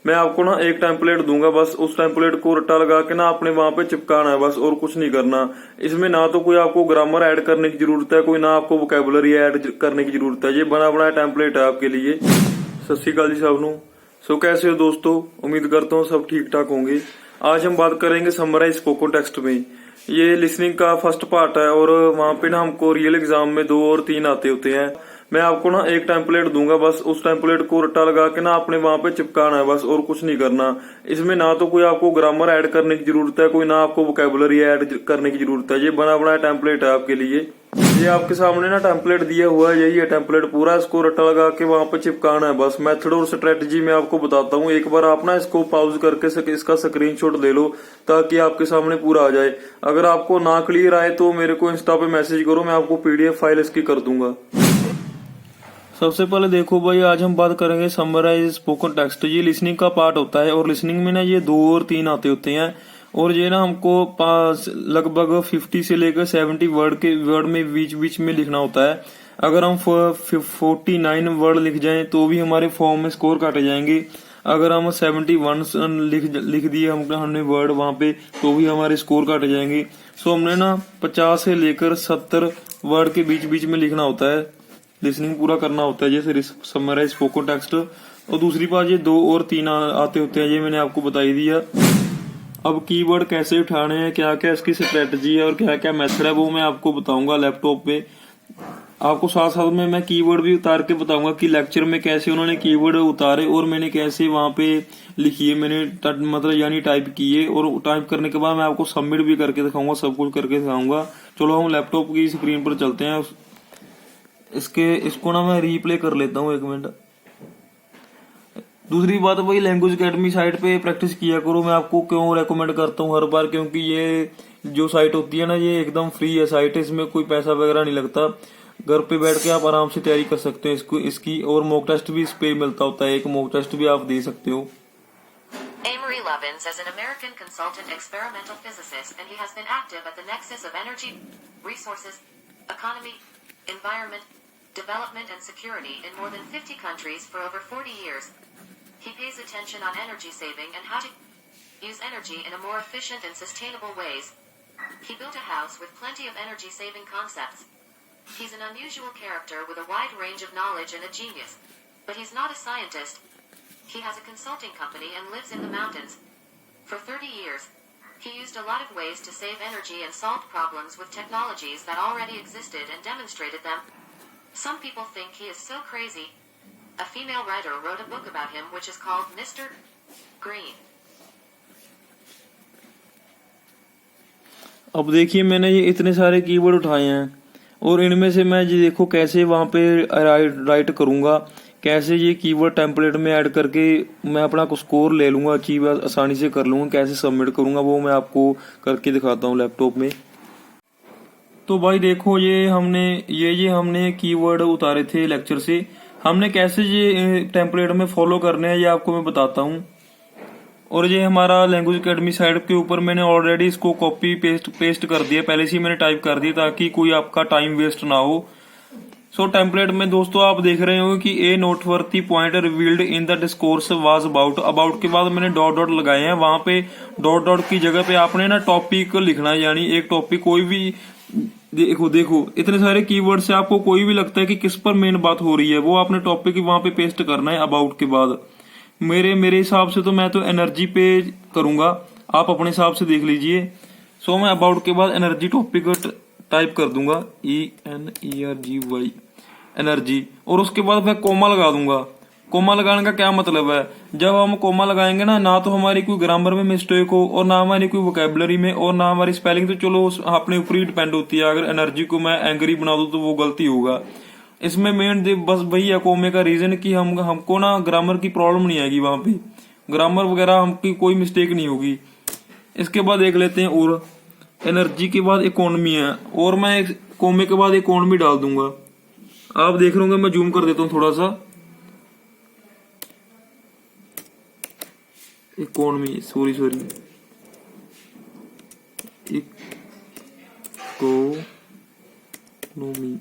मैं आपको ना एक टेम्पलेट दूंगा, बस उस टेम्पलेट को रट्टा लगा के ना आपने वहां पे चिपकाना है बस, और कुछ नहीं करना। इसमें ना तो कोई आपको ग्रामर ऐड करने की जरूरत है, कोई ना आपको वोकेबुलरी ऐड करने की जरूरत है। ये बना बनाया टेम्पलेट है आपके लिए। सत श्री अकाल जी सब नू। सो कैसे हो दोस्तों, उम्मीद करता हूँ सब ठीक ठाक होंगे। आज हम बात करेंगे समराइज स्पोकन टेक्स्ट में। ये लिसनिंग का फर्स्ट पार्ट है और वहां पे ना हमको रियल एग्जाम में 2 और 3 आते होते हैं। मैं आपको ना एक टेम्पलेट दूंगा, बस उस टेम्पलेट को रट्टा लगा के ना आपने वहां पे चिपकाना है बस, और कुछ नहीं करना। इसमें ना तो कोई आपको ग्रामर ऐड करने की जरूरत है, कोई ना आपको वोकेबुलरी ऐड करने की जरूरत है। ये बना बनाया टेम्पलेट है आपके लिए। ये आपके सामने ना टेम्पलेट दिया हुआ है, यही है टेम्पलेट पूरा। इसको रट्टा लगा के वहां पे चिपकाना है बस। मेथड और स्ट्रेटजी मैं आपको बताता हूँ। एक बार आप ना इसको पॉज करके इसका स्क्रीनशॉट ले लो ताकि आपके सामने पूरा आ जाए। अगर आपको ना क्लियर आए तो मेरे को इंस्टा पे मैसेज करो, मैं आपको पीडीएफ फाइल इसकी कर दूंगा। सबसे पहले देखो भाई, आज हम बात करेंगे समराइज स्पोकन टेक्स्ट। ये लिसनिंग का पार्ट होता है और लिसनिंग में ना ये 2 और 3 आते होते हैं। और ये ना हमको लगभग 50 से लेकर 70 वर्ड में बीच बीच में लिखना होता है। अगर हम 49 वर्ड लिख जाएं तो भी हमारे फॉर्म में स्कोर काटे जाएंगे। अगर हम 71 लिख दिए हमने वर्ड वहां पे तो भी हमारे स्कोर काटे जाएंगे। सो हमने ना 50 से लेकर 70 वर्ड के बीच बीच में लिखना होता है, लिसनिंग पूरा करना होता है, जैसे समराइज स्पोकन टेक्स्ट। और दूसरी बात, ये 2 और 3 आते होते हैं, ये मैंने आपको बताई दिया। अब कीवर्ड कैसे उठाने हैं, क्या क्या इसकी स्ट्रेटजी है और क्या क्या मेथड है, वो मैं आपको बताऊंगा लैपटॉप पे। आपको साथ साथ में मैं कीवर्ड भी उतार के बताऊंगा कि लेक्चर में कैसे उन्होंने कीवर्ड उतारे और मैंने कैसे वहां पे लिखिए, मैंने मतलब यानी टाइप किए। और टाइप करने के बाद मैं आपको सबमिट भी करके दिखाऊंगा, सब कुछ करके दिखाऊंगा। चलो हम लैपटॉप की स्क्रीन पर चलते हैं। इसको ना मैं रीप्ले कर लेता हूँ, 1 मिनट। दूसरी बात भाई, लैंग्वेज एकेडमी साइट पे प्रैक्टिस किया करो। मैं आपको क्यों रेकमेंड करता हूँ हर बार, क्योंकि ये जो साइट होती है ना, ये एकदम फ्री है साइट है, इसमें कोई पैसा वगैरह नहीं लगता। घर पे बैठ के आप आराम से तैयारी कर सकते हैं इसकी। और मॉक टेस्ट भी इस पे मिलता होता है, एक मॉक टेस्ट भी आप दे सकते हो। Amory Lovins is an American consultant experimental physicist, and he has been active at the nexus of energy, resources, economy, environment, development and security in more than 50 countries for over 40 years. He pays attention on energy saving and how to use energy in a more efficient and sustainable ways. He built a house with plenty of energy saving concepts. He's an unusual character with a wide range of knowledge and a genius. But he's not a scientist. He has a consulting company and lives in the mountains. For 30 years, he used a lot of ways to save energy and solve problems with technologies that already existed and demonstrated them. Some people think he is so crazy. A female writer wrote a book about him which is called Mr. Green. अब देखिए, मैंने ये इतने सारे keyword उठाए हैं और इनमें से मैं ये देखो कैसे वहां पे राइट करूंगा, कैसे ये कीवर्ड टेम्पलेट में ऐड करके मैं अपना स्कोर ले लूंगा, अचीव आसानी से कर लूंगा, कैसे सबमिट करूंगा वो मैं आपको करके दिखाता हूँ लैपटॉप में। तो भाई देखो, ये हमने कीवर्ड उतारे थे लेक्चर से। हमने कैसे ये टेम्पलेट में फॉलो करने हैं ये आपको मैं बताता हूँ। और ये हमारा लैंग्वेज एकेडमी साइट के ऊपर मैंने ऑलरेडी इसको कॉपी पेस्ट कर दिया, पहले से ही मैंने टाइप कर दिया ताकि कोई आपका टाइम वेस्ट ना हो। सो टेम्पलेट में दोस्तों आप देख रहे हो कि a noteworthy point revealed in the discourse was about के बाद मैंने डॉट डॉट लगाए हैं। वहां पे डॉट डॉट की जगह पे आपने ना टॉपिक लिखना है, यानी एक टॉपिक कोई भी। देखो इतने सारे कीवर्ड से आपको कोई भी लगता है कि किस पर मेन बात हो रही है, वो आपने टॉपिक वहां पे पेस्ट करना है अबाउट के बाद। मेरे हिसाब से तो मैं तो एनर्जी पे करूंगा, आप अपने हिसाब से देख लीजिए। सो मैं अबाउट के बाद एनर्जी टॉपिक टाइप कर दूंगा, ENERGY एनर्जी, और उसके बाद मैं कोमा लगा दूंगा। कोमा लगाने का क्या मतलब है, जब हम कोमा लगाएंगे ना तो हमारी कोई ग्रामर में मिस्टेक हो और ना हमारी कोई वोकेबुलरी में और ना हमारी स्पेलिंग, तो चलो अपने ऊपर ही डिपेंड होती है। अगर एनर्जी को मैं एंग्री बना दूं तो वो गलती होगा। इसमें मेन बस वही है कोमे का रीजन कि हमको ना ग्रामर की प्रॉब्लम नहीं आएगी, वहां पे ग्रामर वगैरह हमकी कोई मिस्टेक नहीं होगी। इसके बाद देख लेते हैं, और एनर्जी के बाद इकोनॉमी है, और मैं कोमे के बाद इकोनॉमी डाल दूंगा। आप देख रहे होंगे, मैं जूम कर देता हूं थोड़ा सा। Economy sorry economy.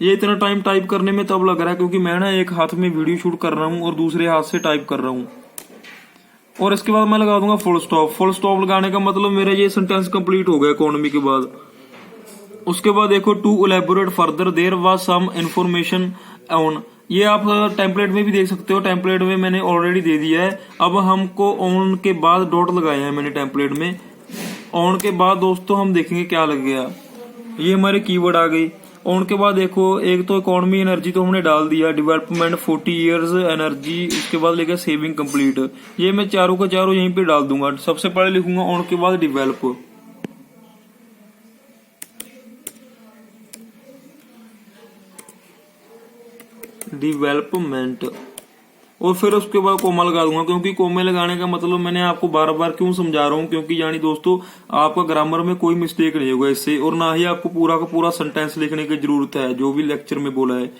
ये इतना टाइम टाइप करने में तब लग रहा है क्योंकि मैं ना एक हाथ में वीडियो शूट कर रहा हूँ और दूसरे हाथ से टाइप कर रहा हूँ। और इसके बाद मैं लगा दूंगा फुल स्टॉप। फुल स्टॉप लगाने का मतलब मेरा ये सेंटेंस कंप्लीट हो गया इकोनॉमी के बाद। उसके बाद देखो to elaborate further there was some information on, ये आप टेम्पलेट में भी देख सकते हो, टेम्पलेट में मैंने ऑलरेडी दे दिया है। अब हमको ऑन के बाद डॉट लगाए हैं मैंने टेम्पलेट में। ऑन के बाद दोस्तों हम देखेंगे क्या लग गया, ये हमारे कीवर्ड आ गई। ऑन के बाद देखो एक तो इकोनॉमी एनर्जी तो हमने डाल दिया, डेवलपमेंट 40 इयर्स एनर्जी, उसके बाद लेकर सेविंग कंप्लीट, ये मैं चारों का चारों यहीं पे डाल दूंगा। सबसे पहले लिखूंगा ऑन के बाद डेवलप, डेवलपमेंट, और फिर उसके बाद कोमा लगा दूंगा, क्योंकि कोमे लगाने का मतलब मैंने आपको बार बार क्यों समझा रहा हूँ, क्योंकि यानी दोस्तों आपका ग्रामर में कोई मिस्टेक नहीं होगा इससे, और ना ही आपको पूरा का पूरा सेंटेंस लिखने की जरूरत है जो भी लेक्चर में बोला है।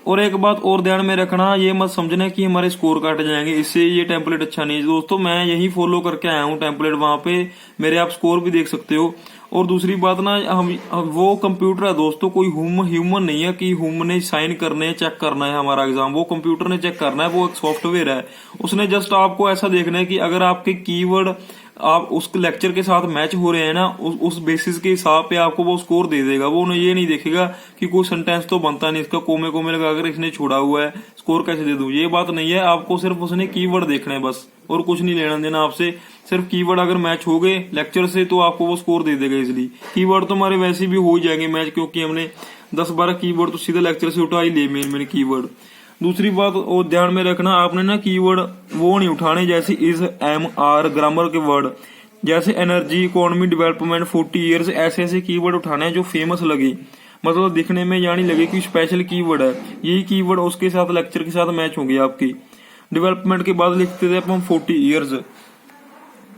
और एक बात और ध्यान में रखना, ये मत समझना कि हमारे स्कोर काट जाएंगे, इससे ये टेम्पलेट अच्छा नहीं है दोस्तों। मैं यही फॉलो करके आया हूँ टेम्पलेट, वहां पे मेरे आप स्कोर भी देख सकते हो। और दूसरी बात ना, हम वो कंप्यूटर है दोस्तों, कोई ह्यूमन नहीं है कि ह्यूमन ने साइन करने चेक करना है हमारा एग्जाम, वो कंप्यूटर ने चेक करना है, वो एक सॉफ्टवेयर है। उसने जस्ट आपको ऐसा देखना है कि अगर आपके कीवर्ड आप उस लेक्चर के साथ मैच हो रहे हैं ना, उस बेसिस के हिसाब पे आपको वो स्कोर दे देगा। वो ये नहीं देखेगा कि कोई सेंटेंस तो बनता नहीं, इसका कोमे कोमे लगाकर इसने छोड़ा हुआ है, स्कोर कैसे दे दूं, ये बात नहीं है। आपको सिर्फ उसने कीवर्ड देखना है बस, और कुछ नहीं लेना देना आपसे। सिर्फ कीवर्ड अगर मैच हो गए लेक्चर से तो आपको वो स्कोर दे देगा इजिली। कीवर्ड तो हमारे वैसे भी हो ही जाएंगे मैच, क्योंकि हमने 10-12 कीवर्ड तो सीधे लेक्चर से उठा ही लिए, मेन कीवर्ड। दूसरी बात और ध्यान में रखना, आपने ना कीवर्ड वो नहीं उठाने जैसे इज, एम, आर, ग्रामर के वर्ड, जैसे एनर्जी, इकोनॉमी, डेवलपमेंट, 40 इयर्स, ऐसे ऐसे कीवर्ड उठाने हैं जो फेमस लगे, मतलब दिखने में यानी लगे कि स्पेशल कीवर्ड है। यही कीवर्ड उसके साथ लेक्चर के साथ मैच होंगे आपकी। डेवलपमेंट के बाद लिखते थे अपन 40 इयर्स,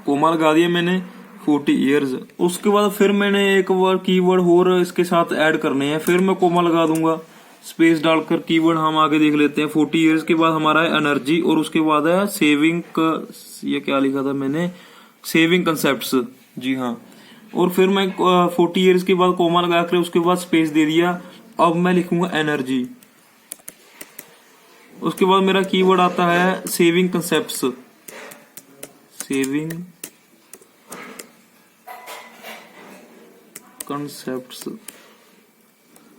कोमा लगा दिया मैंने 40 इयर्स। उसके बाद फिर मैंने एक बार कीवर्ड और इसके साथ ऐड करने हैं, फिर मैं कोमा लगा दूंगा, स्पेस डालकर कीवर्ड हम आगे देख लेते हैं। 40 इयर्स के बाद हमारा है एनर्जी, और उसके बाद है सेविंग, ये क्या लिखा था मैंने, सेविंग कंसेप्ट्स, जी हाँ। और फिर मैं 40 इयर्स के बाद कोमा लगा कर उसके बाद स्पेस दे दिया। अब मैं लिखूंगा एनर्जी, उसके बाद मेरा कीवर्ड आता है सेविंग कंसेप्ट्स, सेविंग कंसेप्ट्स।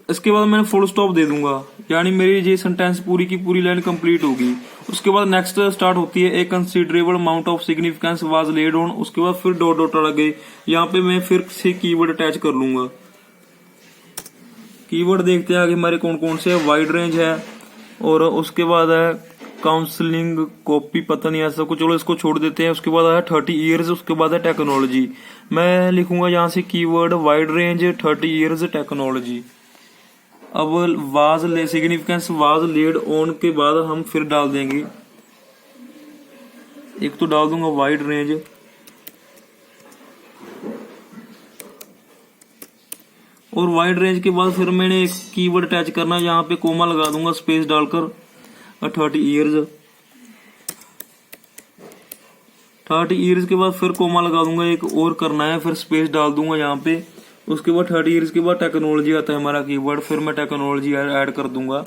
इसके बाद मैंने फुल स्टॉप दे दूंगा, यानी मेरी ये सेंटेंस पूरी की पूरी लाइन कंप्लीट होगी। उसके बाद नेक्स्ट स्टार्ट होती है, a considerable amount of significance was laid on, उसके बाद फिर डॉट डॉट लगे, यहाँ पे मैं फिर से कीवर्ड अटैच कर लूंगा। कीवर्ड देखते हैं आगे हमारे कौन कौन से है, वाइड रेंज है, और उसके बाद है काउंसलिंग, कॉपी, पता नहीं ऐसा कुछ, चलो इसको छोड़ देते हैं। उसके बाद है 30 इयर्स, उसके बाद है टेक्नोलॉजी। मैं लिखूंगा यहाँ से keyword wide range 30 years technology. अब वाज ले सिग्निफिकेंस वाज लेड ऑन के बाद हम फिर डाल देंगे, एक तो डाल दूंगा वाइड रेंज, और वाइड रेंज के बाद फिर मैंने एक कीवर्ड अटैच करना, यहाँ पे कोमा लगा दूंगा स्पेस डालकर 30 इयर्स। 30 इयर्स के बाद फिर कोमा लगा दूंगा, एक और करना है, फिर स्पेस डाल दूंगा यहाँ पे। उसके बाद 30 इयर्स के बाद टेक्नोलॉजी आता है हमारा कीवर्ड, फिर मैं टेक्नोलॉजी ऐड कर दूंगा।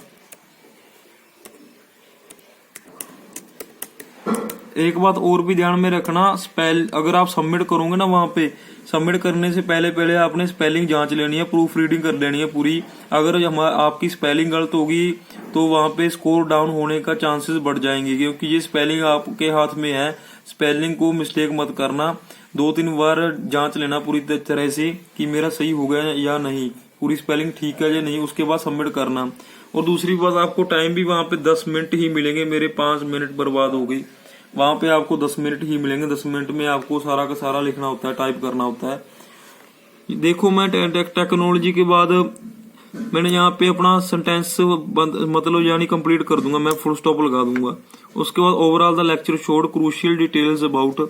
एक बात और भी ध्यान में रखना, स्पेल अगर आप सबमिट करोगे ना, वहां पे सबमिट करने से पहले आपने स्पेलिंग जांच लेनी है, प्रूफ रीडिंग कर लेनी है पूरी। अगर आपकी स्पेलिंग गलत होगी तो वहां पे स्कोर डाउन होने का चांसेस बढ़ जाएंगे, क्योंकि ये स्पेलिंग आपके हाथ में है। स्पेलिंग को मिस्टेक मत करना, 2-3 बार जांच लेना पूरी तरह से कि मेरा सही हो गया या नहीं, पूरी स्पेलिंग ठीक है या नहीं, उसके बाद सबमिट करना। और दूसरी बात, आपको टाइम भी वहां पे 10 मिनट ही मिलेंगे, मेरे 5 मिनट बर्बाद हो गई। वहां पे आपको 10 मिनट ही मिलेंगे, 10 मिनट में आपको सारा का सारा लिखना होता है, टाइप करना होता है। देखो मैं टेक्नोलॉजी के बाद मैंने यहाँ पे अपना सेंटेंस मतलब यानी कंप्लीट कर दूंगा, मैं फुल स्टॉप लगा दूंगा। उसके बाद overall the lecture showed crucial details about,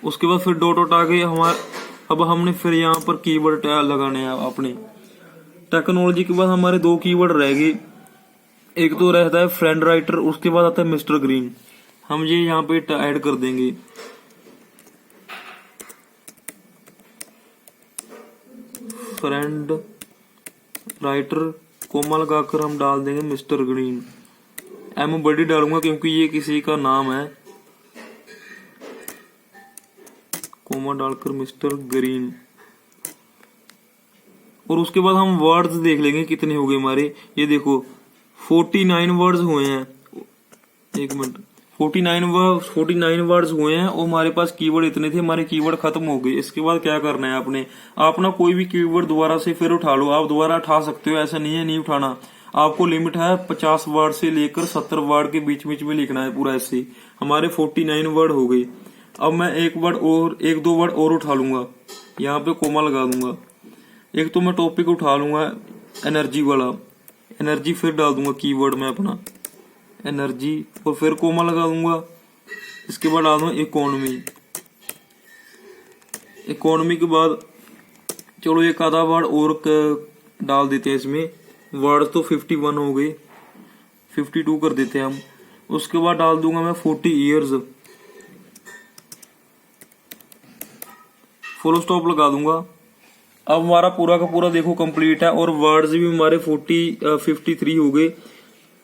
उसके बाद फिर डॉट डॉट आ गए हमारे। अब हमने फिर यहाँ पर कीवर्ड लगाने हैं अपने। टेक्नोलॉजी के बाद हमारे 2 कीवर्ड रह गए, एक तो रहता है फ्रेंड राइटर, उसके बाद आता है मिस्टर ग्रीन। हम ये यहाँ पे ऐड कर देंगे, फ्रेंड राइटर, कोमा लगाकर हम डाल देंगे मिस्टर ग्रीन। एम बड़ी डालूंगा क्योंकि ये किसी का नाम है, कोमा डालकर मिस्टर ग्रीन। और उसके बाद हम वर्ड्स देख लेंगे कितने हो गए हमारे। ये देखो 49 वर्ड्स हुए हैं। एक मिनट, 49 वर्ड्स हुए हैं और हमारे पास कीवर्ड इतने थे, हमारे कीवर्ड खत्म हो गए। इसके बाद क्या करना है आपने, आप ना कोई भी कीवर्ड दोबारा से फिर उठा लो। आप दोबारा उठा सकते हो, ऐसा नहीं है नहीं उठाना। आपको लिमिट है 50 वर्ड से लेकर 70 वर्ड के बीच बीच में लिखना है पूरा ऐसे। हमारे 49 वर्ड हो गए। अब मैं एक दो वर्ड और उठा लूंगा, यहाँ पे कोमा लगा दूंगा। एक तो मैं टॉपिक उठा लूंगा एनर्जी वाला, एनर्जी फिर डाल दूंगा कीवर्ड में अपना एनर्जी, और फिर कोमा लगा दूंगा। इसके बाद डाल दूंगा इकोनॉमी। इकोनॉमी के बाद चलो एक आधा वर्ड और डाल देते हैं इसमें। वर्ड तो 51 हो गए, 52 कर देते हैं हम। उसके बाद डाल दूंगा मैं 40 ईयर्स, फुल स्टॉप लगा दूंगा। अब हमारा पूरा का पूरा देखो कंप्लीट है और वर्ड्स भी हमारे 53 हो गए,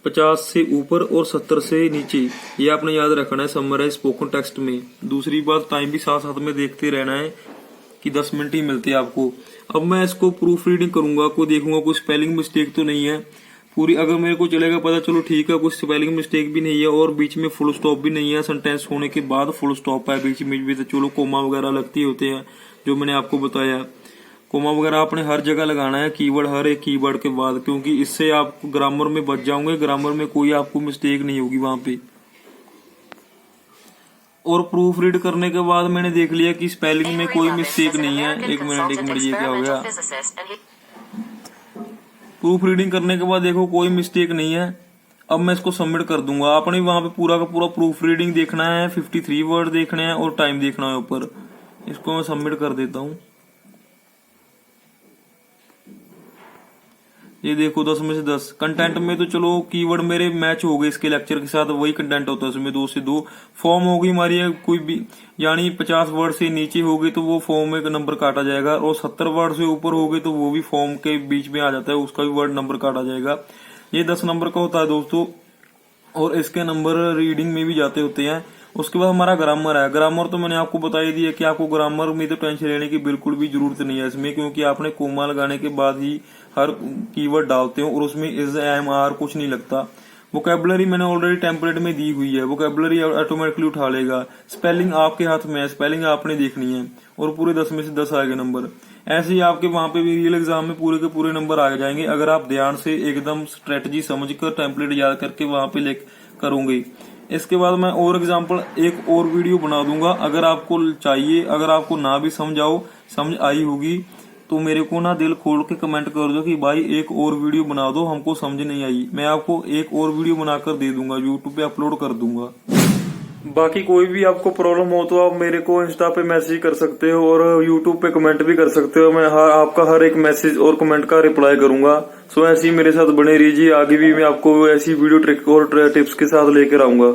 50 से ऊपर और 70 से नीचे। ये आपने याद रखना है समर है स्पोकन टेक्स्ट में। दूसरी बात टाइम भी साथ साथ में देखते रहना है कि 10 मिनट ही मिलते हैं आपको। अब मैं इसको प्रूफ रीडिंग करूंगा, कोई देखूंगा कोई स्पेलिंग मिस्टेक तो नहीं है पूरी। अगर मेरे को चलेगा पता चलो ठीक है, कुछ स्पेलिंग मिस्टेक भी नहीं है और बीच में फुल स्टॉप भी नहीं है। सेंटेंस होने के बाद फुल स्टॉप है बीच में भी, तो चलो कोमा वगैरह लगती होते हैं जो मैंने आपको बताया। कोमा वगैरह आपने हर जगह लगाना है, कीवर्ड हर एक कीवर्ड के बाद, क्योंकि इससे आप ग्रामर में बच जाओगे। ग्रामर में कोई आपको मिस्टेक नहीं होगी वहां पे। और प्रूफ रीड करने के बाद मैंने देख लिया कि स्पेलिंग में कोई मिस्टेक नहीं है। एक मिनट ये क्या हो गया। प्रूफ रीडिंग करने के बाद देखो कोई मिस्टेक नहीं है। अब मैं इसको सबमिट कर दूंगा। आपने वहां पे पूरा का पूरा प्रूफ रीडिंग देखना है, 53 वर्ड देखने हैं और टाइम देखना है ऊपर। इसको मैं सबमिट कर देता हूँ। ये देखो 10 में से 10। कंटेंट में तो चलो कीवर्ड मेरे मैच हो गए इसके लेक्चर के साथ, वही कंटेंट होता है उसमें 2 से 2। फॉर्म होगी हमारी कोई भी, यानी 50 वर्ड से नीचे हो गए तो वो फॉर्म में नंबर काटा जाएगा, और 70 वर्ड से ऊपर हो गए तो वो भी फॉर्म के बीच में आ जाता है, उसका भी वर्ड नंबर काटा जाएगा। ये 10 नंबर का होता है दोस्तों, और इसके नंबर रीडिंग में भी जाते होते हैं। उसके बाद हमारा ग्रामर है। ग्रामर तो मैंने आपको बता ही दिया कि आपको ग्रामर में तो टेंशन लेने की बिल्कुल भी जरूरत नहीं है इसमें, क्योंकि आपने कोमा लगाने के बाद ही हर कीवर्ड डालते हो और उसमें इज एम आर कुछ नहीं लगता। वोकैबुलरी मैंने ऑलरेडी टेम्पलेट में दी हुई है, वोकैबुलरी ऑटोमेटिकली उठा लेगा। स्पेलिंग आपके हाथ में है, स्पेलिंग आपने देखनी है, और पूरे 10 में से 10 आएंगे नंबर। ऐसे ही आपके वहां पे भी रियल एग्जाम में पूरे के पूरे नंबर आ जाएंगे, अगर आप ध्यान से एकदम स्ट्रेटजी समझकर टेम्पलेट याद करके वहां पे ले करोगे। इसके बाद मैं और एग्जाम्पल एक और वीडियो बना दूंगा, अगर आपको चाहिए। अगर आपको ना भी समझ आई होगी तो मेरे को ना दिल खोल के कमेंट कर दो कि भाई एक और वीडियो बना दो, हमको समझ नहीं आई। मैं आपको एक और वीडियो बनाकर दे दूंगा, यूट्यूब पे अपलोड कर दूंगा। बाकी कोई भी आपको प्रॉब्लम हो तो आप मेरे को इंस्टा पे मैसेज कर सकते हो और यूट्यूब पे कमेंट भी कर सकते हो। मैं आपका हर एक मैसेज और कमेंट का रिप्लाई करूंगा। सो ऐसे ही मेरे साथ बने रहिए। आगे भी मैं आपको ऐसी वीडियो ट्रिक और टिप्स के साथ लेकर आऊंगा।